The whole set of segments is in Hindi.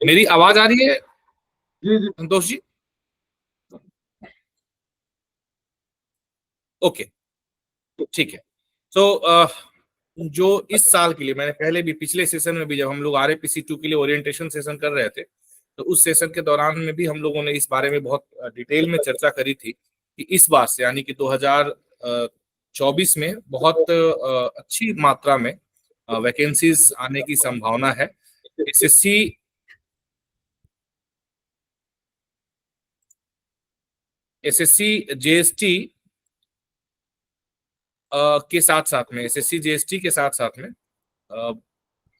मेरी आवाज आ रही है जी जी संतोष जी? ओके, ठीक है। तो जो इस साल के लिए मैंने पहले भी पिछले सेशन में भी जब हम लोग RAPC 2 के लिए ओरिएंटेशन सेशन कर रहे थे, तो उस सेशन के दौरान में भी हम लोगों ने इस बारे में बहुत डिटेल में चर्चा करी थी कि इस बार से यानी कि 2024 में बहुत अच्छी मात्रा में वैकेंसीज आने की संभावना है। एसएससी जीएसटी के साथ साथ में एसएससी जीएसटी के साथ साथ में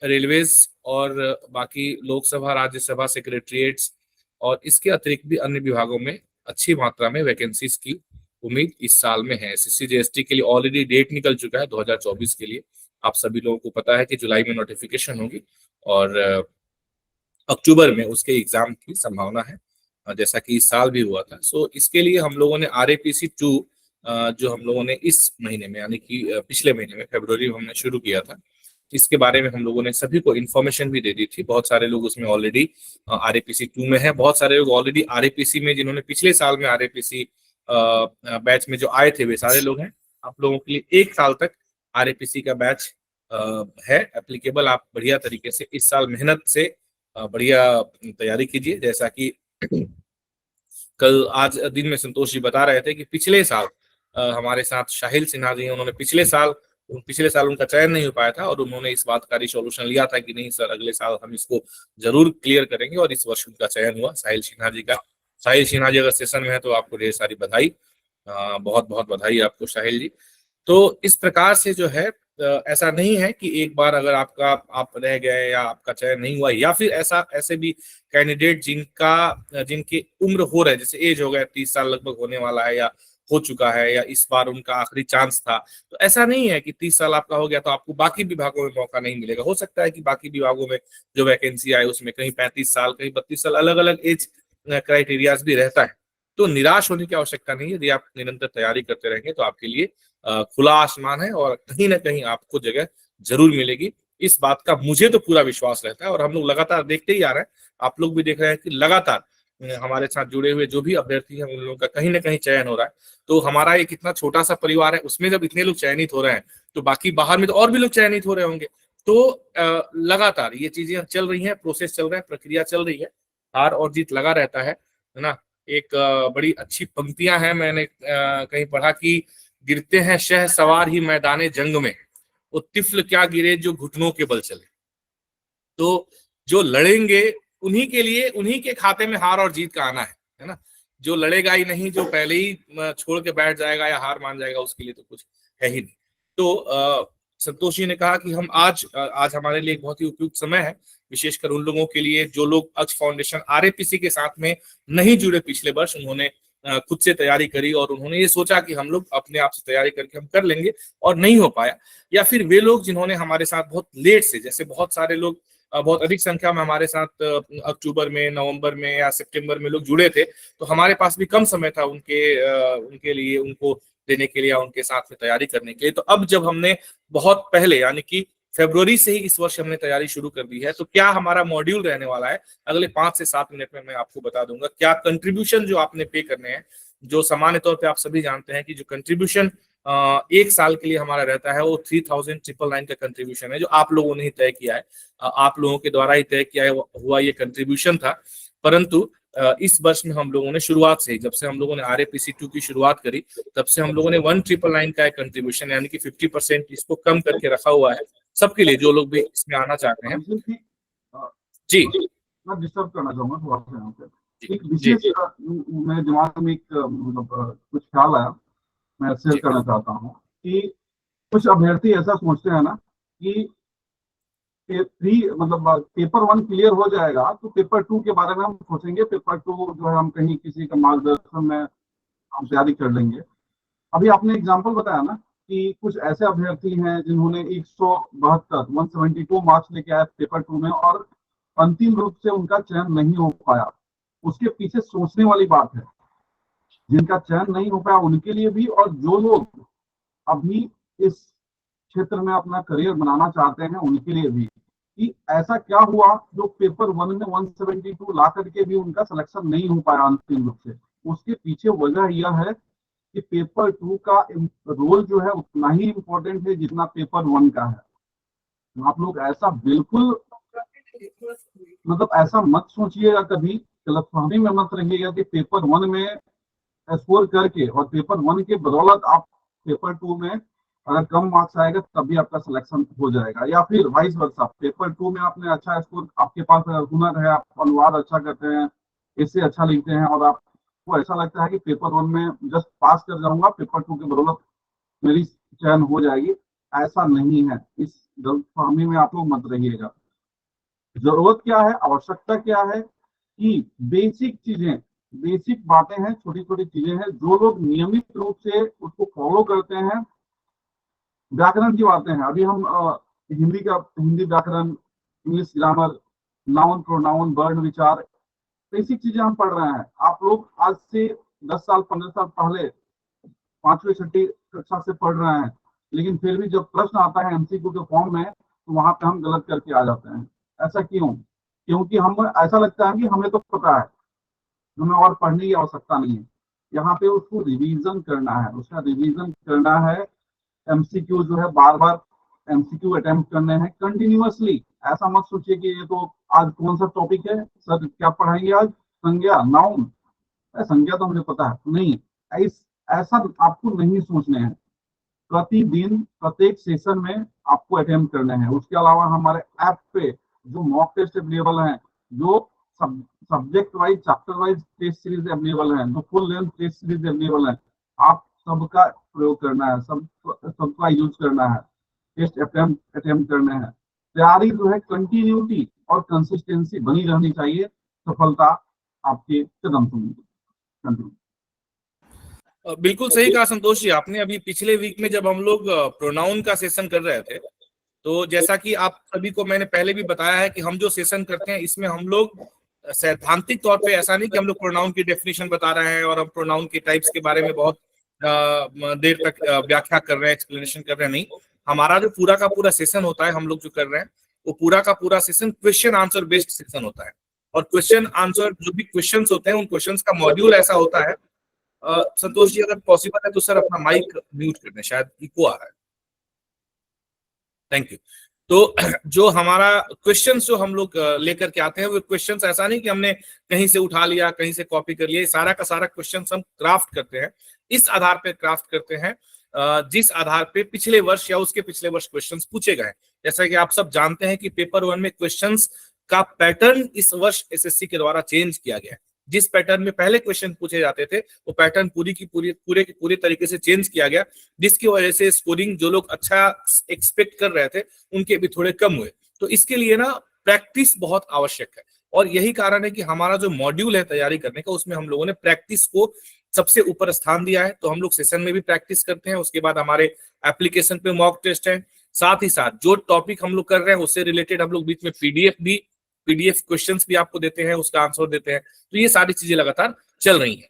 रेलवेज और बाकी लोकसभा राज्यसभा सेक्रेटरीट्स और इसके अतिरिक्त भी अन्य विभागों में अच्छी मात्रा में वैकेंसीज की उम्मीद इस साल में है। एसएससी जीएसटी के लिए ऑलरेडी डेट निकल चुका है 2024 के लिए। आप सभी लोगों को पता है कि जुलाई में नोटिफिकेशन होगी और अक्टूबर में उसके एग्जाम की संभावना है, जैसा कि इस साल भी हुआ था। सो इसके लिए हम लोगों ने RAPC 2 जो हम लोगों ने इस महीने में यानी कि पिछले महीने में फरवरी में हमने शुरू किया था, इसके बारे में हम लोगों ने सभी को इन्फॉर्मेशन भी दे दी थी। बहुत सारे लोग उसमें ऑलरेडी RAPC 2 में है, बहुत सारे लोग ऑलरेडी RAPC में जिन्होंने पिछले साल में RAPC बैच में जो आए थे वे सारे लोग हैं। आप लोगों के लिए 1 साल तक RAPC का बैच है एप्लीकेबल। आप बढ़िया तरीके से इस साल मेहनत से बढ़िया तैयारी कीजिए। जैसा कि कल आज दिन में संतोष जी बता रहे थे कि पिछले साल हमारे साथ शाहिल सिन्हा जी हैं, उन्होंने पिछले साल उनका चयन नहीं हो पाया था और उन्होंने इस बात का रिसोल्यूशन लिया था कि नहीं सर, अगले साल हम इसको जरूर क्लियर करेंगे और इस वर्ष उनका चयन हुआ साहिल सिन्हा जी का। साहिल सिन्हा जी अगर सेशन में है तो आपको ढेर सारी बधाई, बहुत बहुत बधाई आपको साहिल जी। तो इस प्रकार से जो है ऐसा नहीं है कि एक बार अगर आप रह गए या आपका चयन नहीं हुआ, या फिर ऐसे भी कैंडिडेट जिनकी उम्र हो रहा है, जैसे एज हो गया 30 साल लगभग होने वाला है या हो चुका है या इस बार उनका आखिरी चांस था, तो ऐसा नहीं है कि 30 साल आपका हो गया तो आपको बाकी विभागों में मौका नहीं मिलेगा। हो सकता है कि बाकी विभागों में जो वैकेंसी आए उसमें कहीं 35 साल कहीं 32 साल अलग अलग एज क्राइटेरियाज भी रहता है। तो निराश होने की आवश्यकता नहीं है। यदि आप निरंतर तैयारी करते रहेंगे तो आपके लिए खुला आसमान है और कहीं ना कहीं आपको जगह जरूर मिलेगी। इस बात का मुझे तो पूरा विश्वास रहता है और हम लोग लगातार देखते ही आ रहे हैं, आप लोग भी देख रहे हैं कि लगातार हमारे साथ जुड़े हुए जो भी अभ्यर्थी हैं उन लोगों का कहीं ना कहीं चयन हो रहा है। तो हमारा एक इतना छोटा सा परिवार है, उसमें जब इतने लोग चयनित हो रहे हैं तो बाकी बाहर में तो और भी लोग चयनित हो रहे होंगे। तो लगातार ये चीजें चल रही हैं, प्रोसेस चल रहा है, प्रक्रिया चल रही है, हार और जीत लगा रहता है ना। एक बड़ी अच्छी पंक्तियां हैं, मैंने कहीं पढ़ा कि गिरते हैं शह सवार ही मैदाने जंग में, वो तिफल क्या गिरे जो घुटनों के बल चले। तो जो लड़ेंगे उन्हीं के लिए, उन्हीं के खाते में हार और जीत का आना है ना। जो लड़ेगा ही नहीं, जो पहले ही छोड़ के बैठ जाएगा या हार मान जाएगा, उसके लिए तो कुछ है ही नहीं। तो संतोष जी ने कहा कि हम आज हमारे लिए एक बहुत ही उपयुक्त समय है, विशेषकर उन लोगों के लिए जो लोग अक्ष फाउंडेशन RAPC के साथ में नहीं जुड़े पिछले वर्ष। उन्होंने खुद से तैयारी करी और उन्होंने ये सोचा कि हम लोग अपने आप से तैयारी करके हम कर लेंगे और नहीं हो पाया, या फिर वे लोग जिन्होंने हमारे साथ बहुत लेट से, जैसे बहुत सारे लोग बहुत अधिक संख्या में हमारे साथ अक्टूबर में, नवंबर में या सितंबर में लोग जुड़े थे, तो हमारे पास भी कम समय था उनके लिए, उनको देने के लिए या उनके साथ में तैयारी करने के लिए। तो अब जब हमने बहुत पहले यानी कि फरवरी से ही इस वर्ष हमने तैयारी शुरू कर दी है, तो क्या हमारा मॉड्यूल रहने वाला है अगले 5 से 7 मिनट में मैं आपको बता दूंगा। क्या कंट्रीब्यूशन जो आपने पे करने हैं, जो सामान्य तौर पे आप सभी जानते हैं कि जो कंट्रीब्यूशन 1 साल के लिए हमारा रहता है वो 3999 का कंट्रीब्यूशन है, जो आप लोगों ने ही तय किया है, आप लोगों के द्वारा ही तय किया हुआ ये कंट्रीब्यूशन था। परंतु इस वर्ष में हम लोगों ने शुरुआत से ही, जब से हम लोगों ने RAPC 2 की शुरुआत करी, तब से हम लोगों ने 1999 का एक कंट्रीब्यूशन यानी कि 50% इसको कम करके रखा हुआ है सबके लिए, जो लोग भी इसमें आना चाहते हैं। जी, मैं डिस्टर्ब करना चाहूंगा थोड़ा सा यहाँ पे। एक जी विशेष मेरे दिमाग में एक मतलब कुछ ख्याल आया, मैं शेयर जी करना चाहता हूँ कि कुछ अभ्यर्थी ऐसा सोचते हैं ना कि मतलब पेपर 1 क्लियर हो जाएगा तो पेपर 2 के बारे में हम सोचेंगे, पेपर 2 जो है हम कहीं किसी का मार्गदर्शन में हम तैयारी कर लेंगे। अभी आपने एग्जांपल बताया ना कि कुछ ऐसे अभ्यर्थी हैं जिन्होंने 172 मार्क्स लेके आए पेपर 2 में और अंतिम रूप से उनका चयन नहीं हो पाया। उसके पीछे सोचने वाली बात है, जिनका चयन नहीं हो पाया उनके लिए भी, और जो लोग अभी इस क्षेत्र में अपना करियर बनाना चाहते हैं उनके लिए भी। कि ऐसा क्या हुआ जो पेपर 1 में 172 ला करके भी उनका सिलेक्शन नहीं हो पाया अंतिम रूप से। उसके पीछे वजह यह है कि पेपर 2 का रोल जो है उतना ही इम्पोर्टेंट है जितना पेपर 1 का है। आप लोग ऐसा बिल्कुल मतलब ऐसा मत सोचिएगा, कभी गलतफहमी में मत रहिएगा कि पेपर 1 में स्कोर करके और पेपर 1 के बदौलत आप पेपर 2 में अगर कम मार्क्स आएगा तभी आपका सिलेक्शन हो जाएगा, या फिर वाइस वर्सा पेपर 2 में आपने अच्छा स्कोर, आपके पास हुनर है, आप अनुवाद अच्छा करते हैं, इससे अच्छा लिखते हैं और आपको ऐसा लगता है कि पेपर 1 में जस्ट पास कर जाऊंगा, पेपर 2 की बदौलत मेरी चयन हो जाएगी। ऐसा नहीं है, इस गलतफहमी में आप लोग मत रहिएगा। जरूरत क्या है, आवश्यकता क्या है कि बेसिक चीजें, बेसिक बातें हैं, छोटी छोटी चीजें हैं, जो लोग नियमित रूप से उसको फॉलो करते हैं। व्याकरण की बातें हैं, अभी हम हिंदी व्याकरण, इंग्लिश ग्रामर, नाउन प्रोनाउन वर्ण विचार, बेसिक चीजें हम पढ़ रहे हैं। आप लोग आज से 10 साल 15 साल पहले 5वीं 6वीं कक्षा से पढ़ रहे हैं, लेकिन फिर भी जब प्रश्न आता है एमसीक्यू के फॉर्म में तो वहां पे हम गलत करके आ जाते हैं। ऐसा क्यों? क्योंकि हम ऐसा लगता है कि हमें तो पता है, हमें और पढ़ने की आवश्यकता नहीं है। यहाँ पे उसको रिवीजन करना है, उसका रिवीजन करना है। एमसीक्यू जो है बार बार एमसीक्यू अटेम्प्ट करने हैं कंटिन्यूअसली। ऐसा मत सोचिए कि ये तो आज कौन सा टॉपिक है सर, क्या पढ़ाएंगे आज, संज्ञा नाउन, संज्ञा तो मुझे पता है नहीं। ऐसा आपको नहीं सोचने हैं। प्रतिदिन प्रत्येक सेशन में आपको अटेम्प्ट करने हैं। उसके अलावा हमारे ऐप पे जो मॉक टेस्ट अवेलेबल हैं, जो subject wise chapter wise test series available हैं, जो full length test series available हैं, आप सबका प्रयोग करना है, सबका यूज करना है, टेस्ट अटेम्प्ट करने हैं। तैयारी जो है कंटिन्यूटी और कंसिस्टेंसी बनी रहनी चाहिए, सफलता आपके कदम सुनेगी। बिल्कुल सही कहा संतोष जी आपने। अभी पिछले वीक में जब हम लोग प्रोनाउन का सेशन कर रहे थे, तो जैसा कि आप सभी को मैंने पहले भी बताया है कि हम जो सेशन करते हैं इसमें हम लोग सैद्धांतिक तौर पे, ऐसा नहीं कि हम लोग प्रोनाउन की डेफिनेशन बता रहे हैं और हम प्रोनाउन के टाइप्स के बारे में बहुत देर तक व्याख्या कर रहे हैं, एक्सप्लेनेशन कर रहे हैं, नहीं। हमारा जो पूरा का पूरा सेशन होता है, हम लोग जो कर रहे हैं वो पूरा का पूरा session question answer based session होता है। और क्वेश्चन आंसर जो भी क्वेश्चंस होते हैं, उन क्वेश्चंस का मॉड्यूल ऐसा होता है। संतोष जी अगर पॉसिबल है तो सर अपना माइक म्यूट कर दें, शायद इको आ रहा है। Thank you. तो जो हमारा क्वेश्चंस जो हम लोग लेकर के आते हैं, वो क्वेश्चंस ऐसा नहीं कि हमने कहीं से उठा लिया, कहीं से कॉपी कर लिया। सारा का सारा क्वेश्चंस हम क्राफ्ट करते हैं, इस आधार पे क्राफ्ट करते हैं जिस आधार पे पिछले वर्ष या उसके पिछले वर्ष क्वेश्चंस पूछे गए। जैसा कि आप सब जानते हैं कि पेपर 1 में क्वेश्चंस का पैटर्न इस वर्ष एसएससी के द्वारा चेंज किया गया है। जिस पैटर्न में पहले क्वेश्चन पूछे जाते थे, वो पैटर्न पूरे की पूरे तरीके से चेंज किया गया, जिसकी वजह से स्कोरिंग जो लोग अच्छा एक्सपेक्ट कर रहे थे उनके भी थोड़े कम हुए। तो इसके लिए ना प्रैक्टिस बहुत आवश्यक है, और यही कारण है कि हमारा जो मॉड्यूल है तैयारी करने का, उसमें हम लोगों ने प्रैक्टिस को सबसे ऊपर स्थान दिया है। तो हम लोग सेशन में भी प्रैक्टिस करते हैं, उसके बाद हमारे एप्लीकेशन पे मॉक टेस्ट है, साथ ही साथ जो टॉपिक हम लोग कर रहे हैं उससे रिलेटेड हम लोग बीच में पीडीएफ क्वेश्चंस भी आपको देते हैं, उसका आंसर देते हैं। तो ये सारी चीजें लगातार चल रही हैं।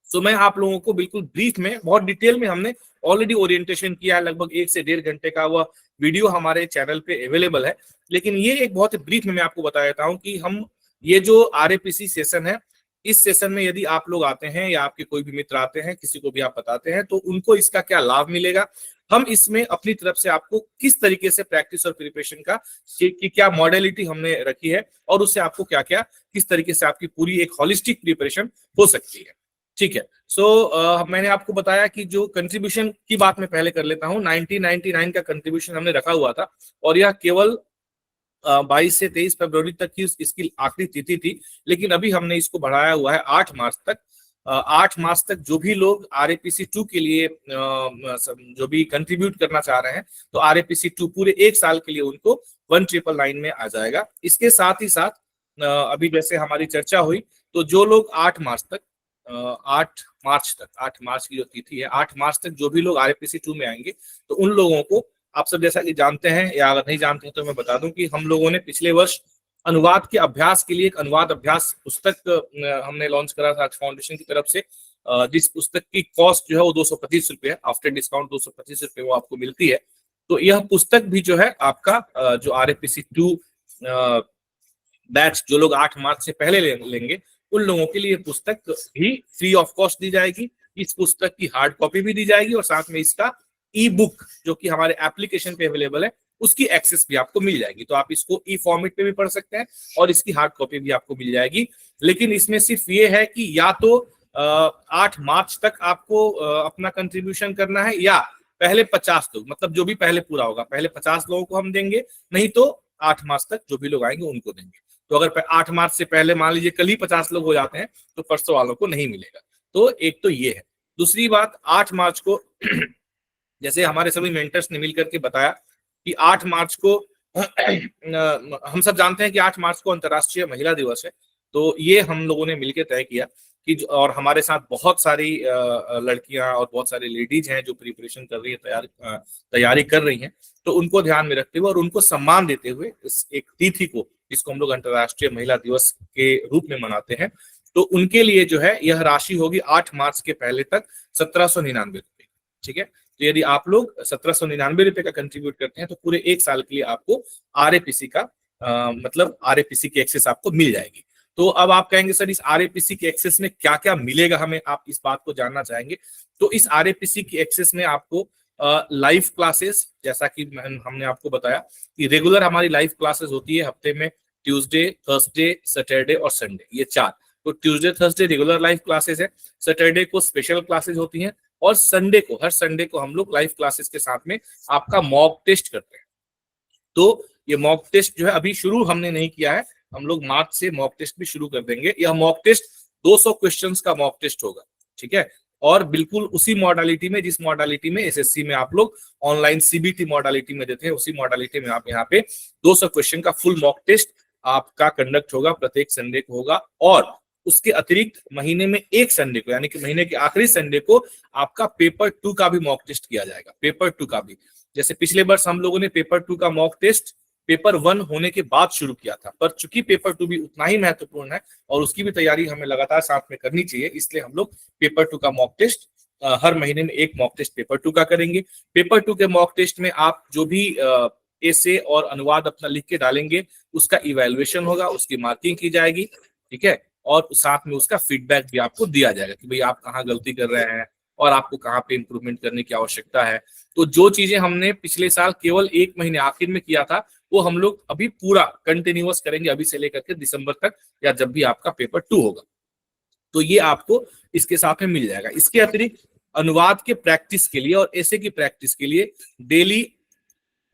तो मैं आप लोगों को बिल्कुल ब्रीफ में, बहुत डिटेल में हमने ऑलरेडी ओरिएंटेशन किया है, लगभग 1 से 1.5 घंटे का वह वीडियो हमारे चैनल पे अवेलेबल है। लेकिन ये एक बहुत ब्रीफ में मैं आपको बता देता हूँ कि हम ये जो आरएपीसी सेशन है, इस सेशन में यदि आप लोग आते हैं या आपके कोई भी मित्र आते हैं, किसी को भी आप बताते हैं, तो उनको इसका क्या लाभ मिलेगा, हम इसमें अपनी तरफ से आपको किस तरीके से प्रैक्टिस और प्रिपरेशन का कि क्या मॉडलिटी हमने रखी है, और उससे आपको क्या क्या किस तरीके से आपकी पूरी एक होलिस्टिक प्रिपरेशन हो सकती है। ठीक है। मैंने आपको बताया कि जो कंट्रीब्यूशन की बात मैं पहले कर लेता हूँ। 1999 का कंट्रीब्यूशन हमने रखा हुआ था, और यह केवल 22 से 23 फरवरी तक की इसकी आखिरी तिथि थी। लेकिन अभी हमने इसको बढ़ाया हुआ है 8 मार्च तक। 8 मार्च तक जो भी लोग आरएपीसी 2 के लिए जो भी कंट्रीब्यूट करना चाह रहे हैं, तो आरएपीसी 2 पूरे 1 साल के लिए उनको 1999 में आ जाएगा। इसके साथ ही साथ अभी जैसे हमारी चर्चा हुई, तो जो लोग 8 मार्च तक 8 मार्च की जो तिथि है, 8 मार्च तक जो भी लोग आरएपीसी 2 में आएंगे, तो उन लोगों को, आप सब जैसा कि जानते हैं या अगर नहीं जानते हैं तो मैं बता दूं कि हम लोगों ने पिछले वर्ष अनुवाद के अभ्यास के लिए एक अनुवाद अभ्यास पुस्तक हमने लॉन्च करा था फाउंडेशन की तरफ से, जिस पुस्तक की कॉस्ट जो है वो 225 रुपये है। आफ्टर डिस्काउंट 225 रुपये वो आपको मिलती है। तो यह पुस्तक भी जो है आपका जो RAPC 2 बैच जो लोग 8 मार्च से पहले लेंगे उन लोगों के लिए पुस्तक भी फ्री ऑफ कॉस्ट दी जाएगी। इस पुस्तक की हार्ड कॉपी भी दी जाएगी और साथ में इसका ई बुक जो कि हमारे एप्लीकेशन पे अवेलेबल है उसकी एक्सेस भी आपको मिल जाएगी। तो आप इसको ई फॉर्मेट पे भी पढ़ सकते हैं और इसकी हार्ड कॉपी भी आपको मिल जाएगी। लेकिन इसमें सिर्फ ये है कि या तो 8 मार्च तक आपको अपना कंट्रीब्यूशन करना है या पहले 50 लोग, मतलब जो भी पहले पूरा होगा पहले 50 लोगों को हम देंगे, नहीं तो 8 मार्च तक जो भी लोग आएंगे उनको देंगे। तो अगर 8 मार्च से पहले मान लीजिए कल ही 50 लोग हो जाते हैं तो परसों वालों को नहीं मिलेगा। तो एक तो ये है। दूसरी बात, 8 मार्च को जैसे हमारे सभी मेंटर्स ने मिलकर के बताया कि 8 मार्च को हम सब जानते हैं कि 8 मार्च को अंतर्राष्ट्रीय महिला दिवस है। तो ये हम लोगों ने मिलकर तय किया कि और हमारे साथ बहुत सारी लड़कियां और बहुत सारी लेडीज हैं जो प्रिपरेशन कर रही है, तैयारी कर रही हैं। तो उनको ध्यान में रखते हुए और उनको सम्मान देते हुए इस एक तिथि को, जिसको हम लोग अंतर्राष्ट्रीय महिला दिवस के रूप में मनाते हैं, तो उनके लिए जो है यह राशि होगी 8 मार्च के पहले तक 1799 रुपए। ठीक है, तो यदि आप लोग 1799 रुपए का कंट्रीब्यूट करते हैं तो पूरे एक साल के लिए आपको RAPC का मतलब RAPC की एक्सेस आपको मिल जाएगी। तो अब आप कहेंगे सर इस RAPC की एक्सेस में क्या क्या मिलेगा हमें, आप इस बात को जानना चाहेंगे। तो इस RAPC की एक्सेस में आपको लाइव क्लासेस, जैसा कि हमने आपको बताया कि रेगुलर हमारी लाइव क्लासेस होती है हफ्ते में ट्यूसडे, थर्सडे, सैटरडे और संडे, ये 4। तो Tuesday Thursday regular live classes है, सैटरडे को स्पेशल क्लासेस होती हैं और संडे को, हर संडे को हम लोग लाइव क्लासेस के साथ में आपका मॉक टेस्ट करते हैं। तो ये मॉक टेस्ट जो है अभी शुरू हमने नहीं किया है, हम लोग मार्च से मॉक टेस्ट भी शुरू कर देंगे। यह मॉक टेस्ट 200 क्वेश्चंस का मॉक टेस्ट होगा। ठीक है, और बिल्कुल उसी मॉडलिटी में जिस मॉडलिटी में SSC में आप लोग ऑनलाइन CBT मॉडलिटी में देते हैं, उसी मॉडलिटी में आप यहाँ पे 200 क्वेश्चन का फुल मॉक टेस्ट आपका कंडक्ट होगा, प्रत्येक संडे को होगा। और उसके अतिरिक्त महीने में एक संडे को, यानी कि महीने के आखिरी संडे को आपका पेपर 2 का भी मॉक टेस्ट किया जाएगा। पेपर 2 का भी, जैसे पिछले वर्ष हम लोगों ने पेपर 2 का मॉक टेस्ट पेपर 1 होने के बाद शुरू किया था, पर चूंकि पेपर 2 भी उतना ही महत्वपूर्ण है और उसकी भी तैयारी हमें लगातार साथ में करनी चाहिए, इसलिए हम लोग पेपर 2 का मॉक टेस्ट हर महीने में एक मॉक टेस्ट पेपर 2 का करेंगे। पेपर 2 के मॉक टेस्ट में आप जो भी एसे और अनुवाद अपना लिख के डालेंगे उसका इवैल्यूएशन होगा, उसकी मार्किंग की जाएगी। ठीक है, और साथ में उसका फीडबैक भी आपको दिया जाएगा कि भाई आप कहाँ गलती कर रहे हैं और आपको कहाँ पे इंप्रूवमेंट करने की आवश्यकता है। तो जो चीजें हमने पिछले साल केवल 1 महीने आखिर में किया था वो हम लोग अभी पूरा कंटिन्यूअस करेंगे, अभी से लेकर के दिसंबर तक या जब भी आपका पेपर 2 होगा। तो ये आपको इसके साथ में मिल जाएगा। इसके अतिरिक्त अनुवाद के प्रैक्टिस के लिए और ऐसे की प्रैक्टिस के लिए डेली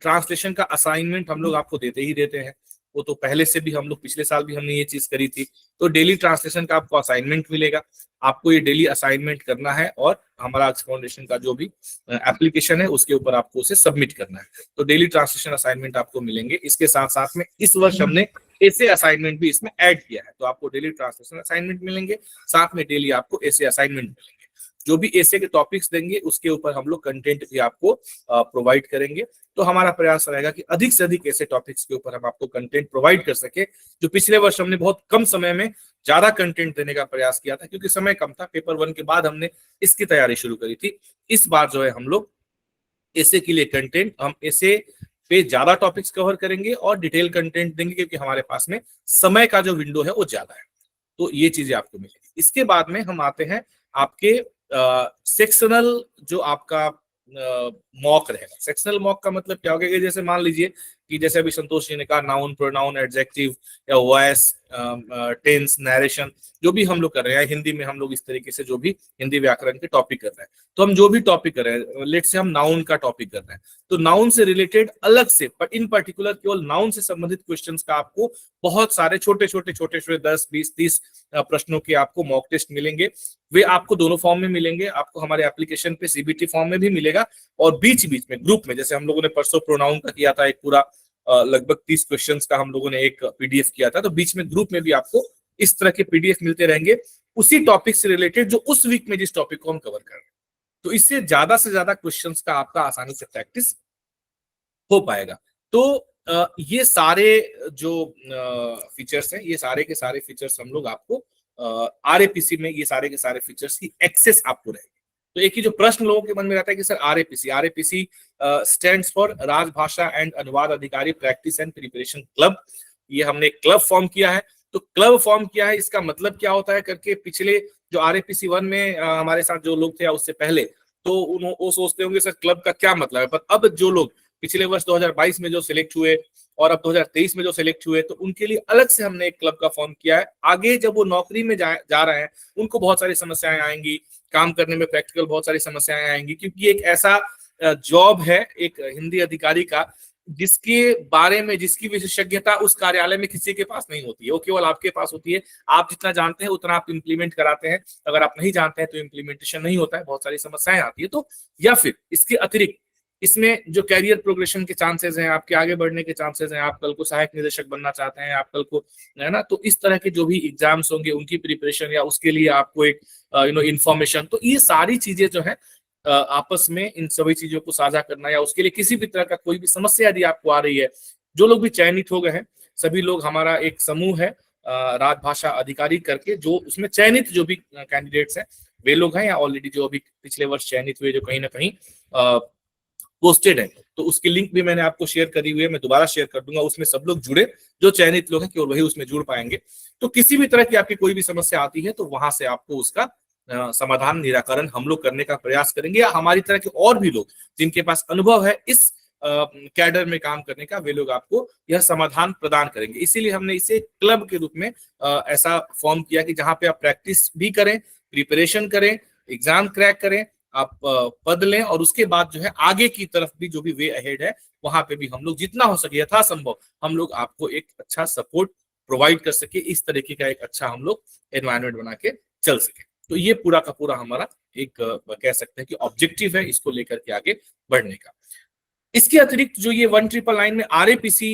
ट्रांसलेशन का असाइनमेंट हम लोग आपको देते ही देते हैं। वो तो पहले से भी हम लोग, पिछले साल भी हमने ये चीज करी थी। तो डेली ट्रांसलेशन का आपको असाइनमेंट मिलेगा, आपको ये डेली असाइनमेंट करना है और हमारा आर्क्स फाउंडेशन का जो भी एप्लीकेशन है उसके ऊपर आपको उसे सबमिट करना है। तो डेली ट्रांसलेशन असाइनमेंट आपको मिलेंगे। इसके साथ साथ में इस वर्ष हमने ऐसे असाइनमेंट भी इसमें ऐड किया है, तो आपको डेली ट्रांसलेशन असाइनमेंट मिलेंगे, साथ में डेली आपको ऐसे असाइनमेंट मिलेंगे। जो भी ऐसे के टॉपिक्स देंगे उसके ऊपर हम लोग कंटेंट भी आपको प्रोवाइड करेंगे। तो हमारा प्रयास रहेगा कि अधिक से अधिक ऐसे टॉपिक्स के ऊपर हम आपको कंटेंट प्रोवाइड कर सके। जो पिछले वर्ष हमने बहुत कम समय में ज्यादा कंटेंट देने का प्रयास किया था क्योंकि समय कम था, पेपर 1 के बाद हमने इसकी तैयारी शुरू करी थी। इस बार जो है हम लोग ऐसे के लिए कंटेंट, हम ऐसे पे ज्यादा टॉपिक्स कवर करेंगे और डिटेल कंटेंट देंगे क्योंकि हमारे पास में समय का जो विंडो है वो ज्यादा है। तो ये चीजें आपको मिलेगी। इसके बाद में हम आते हैं आपके सेक्शनल जो आपका मॉक रहेगा। सेक्शनल मॉक का मतलब क्या होगा कि जैसे मान लीजिए कि जैसे अभी संतोष जी ने कहा नाउन, प्रोनाउन, एडजेक्टिव या वॉइस, टेंस, नरेशन, जो भी हम लोग कर रहे हैं हिंदी में, हम लोग इस तरीके से जो भी हिंदी व्याकरण के टॉपिक कर रहे हैं, तो हम जो भी टॉपिक कर रहे हैं, लेट से हम नाउन का टॉपिक कर रहे हैं, तो नाउन से रिलेटेड अलग से इन पर्टिकुलर केवल नाउन से संबंधित क्वेश्चंस का आपको बहुत सारे छोटे छोटे 10, 20, 30 प्रश्नों के आपको मॉक टेस्ट मिलेंगे। वे आपको दोनों फॉर्म में मिलेंगे, आपको हमारे एप्लीकेशन पे CBT फॉर्म में भी मिलेगा और बीच बीच में ग्रुप में, जैसे हम लोगों ने परसों प्रोनाउन का किया था, एक पूरा लगभग 30 क्वेश्चंस का हम लोगों ने एक PDF किया था, तो बीच में ग्रुप में भी आपको इस तरह के PDF मिलते रहेंगे उसी टॉपिक से रिलेटेड जो उस वीक में जिस टॉपिक को हम कवर कर रहे हैं। तो इससे ज्यादा से ज्यादा क्वेश्चंस का आपका आसानी से प्रैक्टिस हो पाएगा। तो ये सारे जो फीचर्स हैं, ये सारे के सारे फीचर्स हम लोग आपको RAPC में, ये सारे के सारे फीचर्स की एक्सेस आपको रहेगी। तो एक ही जो प्रश्न लोगों के मन में रहता है कि सर आरएपीसी स्टैंड्स फॉर राजभाषा एंड अनुवाद अधिकारी प्रैक्टिस एंड प्रिपरेशन क्लब। ये हमने क्लब फॉर्म किया है। तो क्लब फॉर्म किया है, इसका मतलब क्या होता है करके पिछले जो आरएपीसी 1 में हमारे साथ जो लोग थे या उससे पहले, तो वो सोचते होंगे सर क्लब का क्या मतलब है। पर अब जो लोग पिछले वर्ष 2022 में जो सिलेक्ट हुए और अब 2023 में जो सिलेक्ट हुए, तो उनके लिए अलग से हमने एक क्लब का फॉर्म किया है। आगे जब वो नौकरी में जा रहे हैं, उनको बहुत सारी समस्याएं आएंगी, काम करने में प्रैक्टिकल बहुत सारी समस्याएं आएंगी, क्योंकि एक ऐसा जॉब है एक हिंदी अधिकारी का जिसके बारे में, जिसकी विशेषज्ञता उस कार्यालय में किसी के पास नहीं होती है, वो केवल आपके पास होती है। आप जितना जानते हैं उतना आप इंप्लीमेंट कराते हैं, अगर आप नहीं जानते हैं तो इंप्लीमेंटेशन नहीं होता है, बहुत सारी समस्याएं आती है। तो या फिर इसके अतिरिक्त इसमें जो कैरियर प्रोग्रेशन के चांसेस हैं, आपके आगे बढ़ने के चांसेस हैं, आप कल को सहायक निदेशक बनना चाहते हैं, आप कल को, है ना, तो इस तरह के जो भी एग्जाम्स होंगे उनकी प्रिपरेशन या उसके लिए आपको एक इंफॉर्मेशन, तो ये सारी चीजें जो है आपस में इन सभी चीजों को साझा करना, या उसके लिए किसी भी तरह का कोई भी समस्या यदि आपको आ रही है, जो लोग भी चयनित हो गए हैं, सभी लोग, हमारा एक समूह है राजभाषा अधिकारी करके, जो उसमें चयनित जो भी कैंडिडेट्स हैं वे लोग हैं, या ऑलरेडी जो अभी पिछले वर्ष चयनित हुए जो कहीं ना कहीं पोस्टेड है, तो उसकी लिंक भी मैंने आपको शेयर करी हुई है, मैं दोबारा शेयर कर दूंगा। उसमें सब लोग जुड़े, जो चयनित लोग हैं केवल वही उसमें जुड़ पाएंगे। तो किसी भी तरह की आपकी कोई भी समस्या आती है तो वहां से आपको उसका समाधान, निराकरण हम लोग करने का प्रयास करेंगे, या हमारी तरह के और भी लोग जिनके पास अनुभव है इस कैडर में काम करने का, वे लोग आपको यह समाधान प्रदान करेंगे। इसीलिए हमने इसे क्लब के रूप में ऐसा फॉर्म किया कि जहां पे आप प्रैक्टिस भी करें, प्रिपरेशन करें, एग्जाम क्रैक करें, आप पद लें, और उसके बाद जो है आगे की तरफ भी जो भी वे अहेड है वहां पे भी हम लोग जितना हो सके यथासंभव हम लोग आपको एक अच्छा सपोर्ट प्रोवाइड कर सके, इस तरीके का एक अच्छा हम लोग एनवायरनमेंट बना के चल सके। तो ये पूरा का पूरा हमारा एक कह सकते हैं कि ऑब्जेक्टिव है इसको लेकर के आगे बढ़ने का। इसके अतिरिक्त जो ये 1999 में आरएपीसी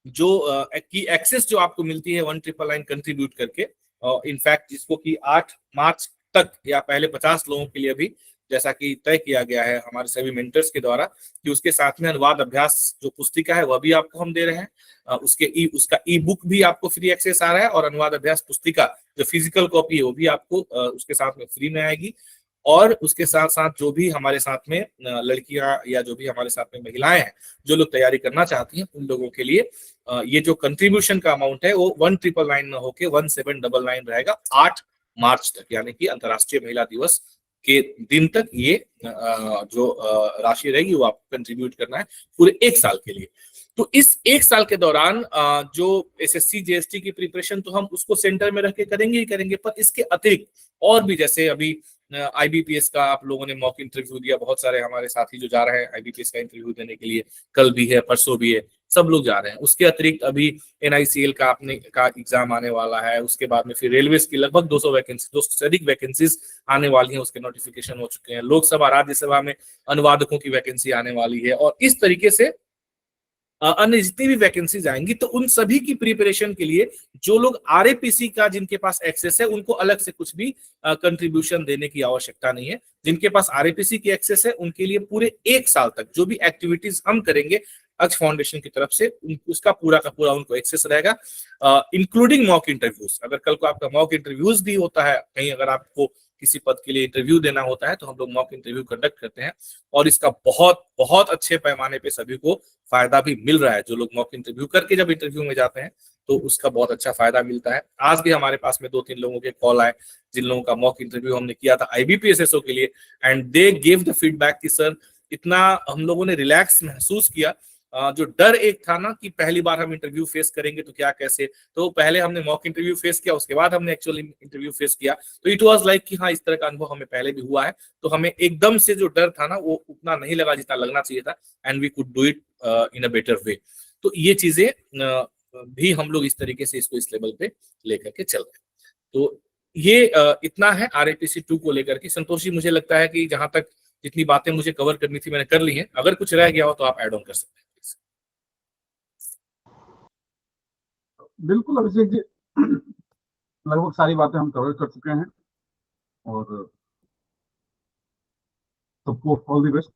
जो की एक्सेस जो आपको मिलती है 1999 कंट्रीब्यूट करके, इनफैक्ट जिसको कि 8 मार्च तक या पहले 50 लोगों के लिए भी, जैसा कि तय किया गया है हमारे सभी मेंटर्स के द्वारा, कि उसके साथ में अनुवाद अभ्यास जो पुस्तिका है वह भी आपको हम दे रहे हैं, उसका ई बुक भी आपको फ्री एक्सेस आ रहा है, और अनुवाद अभ्यास पुस्तिका जो फिजिकल कॉपी है वो भी आपको उसके साथ में फ्री में आएगी। और उसके साथ साथ जो भी हमारे साथ में लड़कियां या जो भी हमारे साथ में महिलाएं हैं जो लोग तैयारी करना चाहती हैं, उन लोगों के लिए ये जो कंट्रीब्यूशन का अमाउंट है वो 1999 न होके 1799 रहेगा 8 मार्च तक, यानी कि अंतर्राष्ट्रीय महिला दिवस के दिन तक ये जो राशि रहेगी वो आपको कंट्रीब्यूट करना है पूरे एक साल के लिए। तो इस एक साल के दौरान जो एसएससी जीएसटी की प्रिपरेशन तो हम उसको सेंटर में रख के करेंगे ही करेंगे, पर इसके अतिरिक्त और भी, जैसे अभी आईबीपीएस का आप लोगों ने मॉक इंटरव्यू दिया, बहुत सारे हमारे साथी जो जा रहे हैं आईबीपीएस का इंटरव्यू देने के लिए, कल भी है परसों भी है, सब लोग जा रहे हैं। उसके अतिरिक्त अभी एनआईसीएल का एग्जाम आने वाला है, उसके बाद में फिर रेलवे की लगभग 200 वैकेंसी, 200 से अधिक वैकेंसीज आने वाली हैं, उसके नोटिफिकेशन हो चुके हैं। लोकसभा राज्यसभा में अनुवादकों की वैकेंसी आने वाली है, और इस तरीके से अन्य जितनी भी वैकेंसीज आएंगी, तो उन सभी की प्रिपरेशन के लिए जो लोग आरएपीसी का जिनके पास एक्सेस है उनको अलग से कुछ भी कंट्रीब्यूशन देने की आवश्यकता नहीं है। जिनके पास आरएपीसी की एक्सेस है उनके लिए पूरे एक साल तक जो भी एक्टिविटीज हम करेंगे अक्ष फाउंडेशन की तरफ से, उसका पूरा का पूरा उनको एक्सेस रहेगा, इंक्लूडिंग मॉक इंटरव्यूज। अगर कल को आपका मॉक इंटरव्यूज भी होता है कहीं, अगर आपको किसी पद के लिए इंटरव्यू देना होता है, तो हम लोग मॉक इंटरव्यू कंडक्ट करते हैं, और इसका बहुत बहुत अच्छे पैमाने पे सभी को फायदा भी मिल रहा है। जो लोग मॉक इंटरव्यू करके जब इंटरव्यू में जाते हैं तो उसका बहुत अच्छा फायदा मिलता है। आज भी हमारे पास में 2-3 लोगों के कॉल आए जिन लोगों का मॉक इंटरव्यू हमने किया था आईबीपीएसएसओ के लिए, and they give the feedback कि सर इतना हम लोगों ने रिलैक्स महसूस किया। जो डर एक था ना कि पहली बार हम इंटरव्यू फेस करेंगे तो क्या कैसे, तो पहले हमने मॉक इंटरव्यू फेस किया, उसके बाद हमने एक्चुअल इंटरव्यू फेस किया, तो इट वाज लाइक कि हाँ इस तरह का अनुभव हमें पहले भी हुआ है, तो हमें एकदम से जो डर था ना वो उतना नहीं लगा जितना लगना चाहिए था, and we could do it in a better way. तो ये चीजें भी हम लोग इस तरीके से इसको इस लेवल पे लेकर के चल रहे हैं। तो ये इतना है आरएपीसी 2 को लेकर के। संतोष जी, मुझे लगता है कि जहां तक जितनी बातें मुझे कवर करनी थी मैंने कर ली हैं, अगर कुछ रह गया हो तो आप ऐड ऑन कर सकते हैं। बिल्कुल अभिषेक जी, लगभग सारी बातें हम कवर कर चुके हैं, और सबको ऑल द बेस्ट।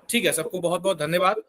ठीक है, सबको बहुत बहुत धन्यवाद।